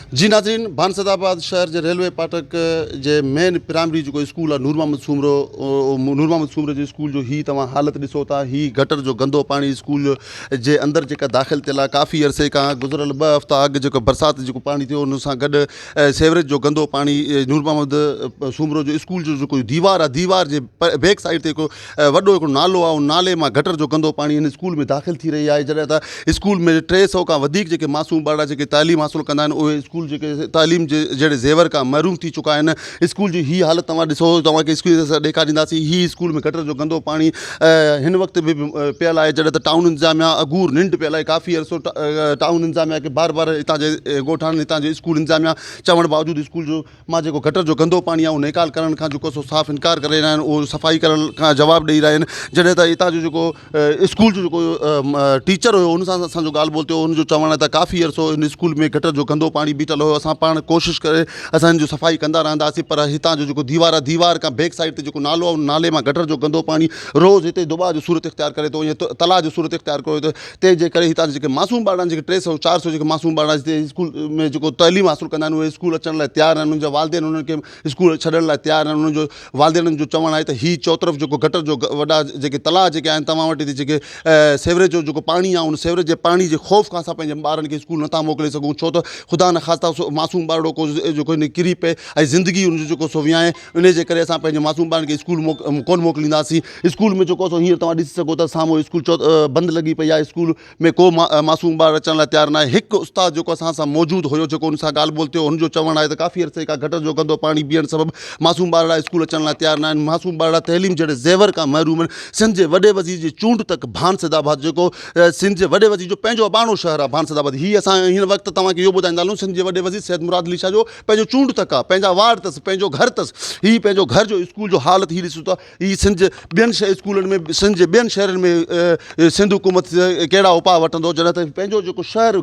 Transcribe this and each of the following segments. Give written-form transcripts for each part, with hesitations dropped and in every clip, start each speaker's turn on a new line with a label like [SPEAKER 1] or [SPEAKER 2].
[SPEAKER 1] जी नाज़रीन, भानसदाबाद शहर जे रेलवे फाटक जे मेन प्राइमरी जो स्कूल आहे नूर मोहम्मद सूमरे जे स्कूल जो ही तव्हां हालत ॾिसो था। ही गटर जो गंदो पानी स्कूल जे अंदरि जेका दाख़िल थियल आहे। काफ़ी अरसे खां गुज़िरियल 2 हफ़्ता अॻु जेको बरसाति जेको पाणी थियो उन सां गॾु सेवरेज जो गंदो पाणी नूर मोहम्मद सूमरो जो स्कूल जो जेको दीवार आहे, दीवार जे बैक साइड ते हिकु वॾो हिकिड़ो नालो आहे। उन नाले मां गटर जो गंदो पाणी हिन स्कूल में दाख़िल थी रही आहे। जॾहिं त स्कूल में 300 खां वधीक जेके मासूम ॿार जेके तालीम हासिलु कंदा आहिनि उहे स्कूल जेके तालीम जे जहिड़े ज़ेवर खां महरूम थी चुका आहिनि। स्कूल जी ही हालत तव्हां ॾिसो, तव्हांखे स्क्रीन सां ॾेखारींदासीं। ही स्कूल में गटर जो गंदो पाणी हिन वक़्तु बि पियल आहे। जॾहिं त टाउन इंतिज़ामिया अगूर निंड पियल आहे। काफ़ी अरसो टाउन इंतिज़ामिया खे बार बार हितां जे ॻोठाणनि हितां जे स्कूल इंतिज़ामिया चवण बावजूदि स्कूल जो मां जेको गटर जो गंदो पाणी आहे उहो नेकाल करण खां जेको सो साफ़ इनकार करे रहिया आहिनि। उहो सफ़ाई करण खां जवाबु ॾेई रहिया आहिनि। जॾहिं त हितां जो जेको स्कूल जो जेको टीचर हुयो उन सां असांजो ॻाल्हि ॿोल थियो। उनजो चवणु आहे त काफ़ी अरसो इन स्कूल में गटर जो गंदो पाणी बीठल हुयो। असां पाण कोशिशि करे असां हिन जो सफ़ाई कंदा रहंदासीं, पर हितां जो जेको दीवार आहे, दीवार खां बैक साइड ते जेको नालो आहे उन नाले मां गटर जो गंदो पाणी रोज़ हिते दुबा जो सूरत इख़्तियार करे थो, ईअं तला जो सूरत इख़्तियार करे थो। तंहिंजे करे हितां जेके मासूम ॿार आहिनि, जेके 300-400 जेके मासूम ॿार हिते स्कूल में जेको तइलीम हासिलु कंदा आहिनि उहे स्कूल अचण लाइ तयारु आहिनि। उन्हनि जा वालिदेन उन्हनि खे स्कूल छॾण लाइ तयारु आहिनि। उन्हनि जो वालिदेननि जो चवणु आहे त ही चौतरफ़ जेको गटर जो वॾा जेके तलाउ जेके आहिनि, तव्हां वटि जेके सेवरेज जो जेको पाणी आहे, उन सेवरेज जे पाणी जे ख़ौफ़ खां असां पंहिंजे ॿारनि खे स्कूल नथा मोकिले सघूं। छो त ख़ुदा न ख़ास्ता मासूम ॿारड़ो को जेको हिन किरी पए ऐं ज़िंदगी उनजो जेको सो वियाहे, इन जे करे असां पंहिंजे मासूम ॿारनि खे स्कूल कोन मोकिलींदासीं। स्कूल में जेको सो हींअर तव्हां ॾिसी सघो था साम्हूं स्कूल बंदि लॻी पई आहे। स्कूल में को मासूम ॿार अचण लाइ तयारु न आहे। हिकु उस्ताद जेको असां सां मौजूदु हुयो, जेको उन सां ॻाल्हि ॿोल थियो, हुनजो चवणु आहे त काफ़ी अरसे खां गटर जो गंदो पाणी बीहण सबबु मासूम ॿार स्कूल अचण लाइ तयारु न आहिनि। मासूम ॿार तइलीम जहिड़े ज़ेवर खां महरूम आहिनि। सिंध जे वॾे वज़ीर जी चूंड तक भानसदाबाद जेको सिंध जे वॾे वज़ीर जो पंहिंजो अबाणो शहर आहे भानसदाबाद। ही असां हिन वक़्तु तव्हांखे इहो ॿुधाईंदा हलूं, सिंध जे वॾे वज़ीर सैयद मुराद अली शाह जो पंहिंजो चूंड तक आहे, पंहिंजा वार्ड अथसि, पंहिंजो घर अथसि। ही पंहिंजो घर जो स्कूल जो हालत ही ॾिसो था। ही सिंध जे ॿियनि स्कूलनि में, सिंध जे ॿियनि शहरनि में सिंध हुकूमत कहिड़ा उपाउ वठंदो, जॾहिं त पंहिंजो जेको शहर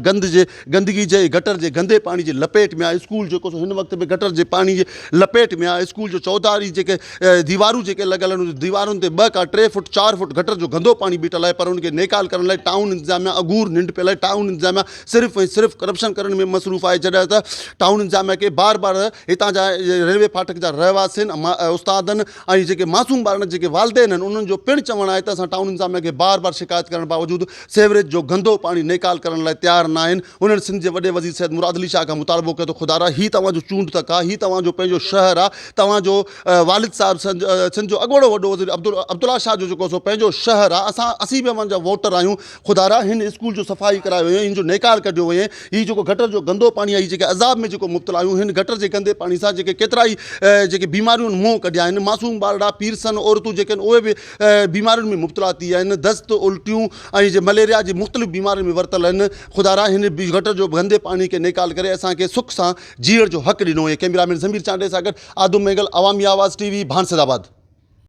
[SPEAKER 1] गंदगी जे गटर जे गंदे पाणी जे लपेट में आहे। स्कूल जेको हिन वक़्तु में गटर जे पाणी जे लपेट में आहे। स्कूल जो चौधारी जेके दीवारूं जेके लॻल आहिनि, दीवारुनि ते 2 खां 3 फुट 4 फुट गटर जो गंदो पाणी बीठल आहे, पर उनखे नेकाल करण लाइ टाउन इंतिज़ामिया अगूर निंड पियल आहे। टाउन इंतिज़ामिया सिर्फ़ु ऐं सिर्फ़ु करप्शन करण में मसरूफ़ आहे। जॾहिं त टाउन इंतिज़ामिया खे बार बार हितां जा रेलवे फाटक जा रहवासियुनि, उस्तादनि ऐं जेके मासूम ॿारनि जेके वालिदेन आहिनि, उन्हनि जो पिणु चवणु आहे त असां टाउन इंतिज़ामिया खे बार बार शिकायत करण बावजूदि सेवरेज जो गंदो पाणी नेकाल करण लाइ तयारु न आहिनि। उन्हनि सिंध जे वॾे वज़ीर सैयद मुराद अली शाह खां मुतालबो कयो त ख़ुदा ही तव्हांजो चूंड तक आहे, ही तव्हांजो पंहिंजो शहर आहे, तव्हांजो वालिद साहिबु सिंध जो अॻोड़ो वॾो वज़ीर अब्दुल्ला शाह जो जेको सो पंहिंजो शहर आहे। असीं बि अव्हां जा वोटर आहियूं। ख़ुदा हिन स्कूल जो सफ़ाई करायो वञे, हिन जो नेकाल कढियो वञे। हीउ जेको गटर जो गंदो पाणी आहे, जेके अज़ाब में जेको मुब्तला आहियूं, हिन गटर जे गंदे पाणी सां जेके केतिरा ई जेके बीमारियूं मुंहुं कढिया आहिनि। मासूम ॿारड़ा, पीरसन औरतूं जेके आहिनि उहे बि बीमारियुनि में मुब्तला थी विया आहिनि। दस्त, उल्टियूं ऐं जे मलेरिया जी मुख़्तलिफ़ बीमारियुनि में वरतल आहिनि। ख़ुदा हिन गटर जो गंदे पाणी खे नेकाल करे असांखे सुख सां जीअण जो हक़ ॾिनो। कैमरामैन ज़मीर चांडे सां गॾु आदम मेगल, अवामी आवाज़ TV, भानसदाबाद।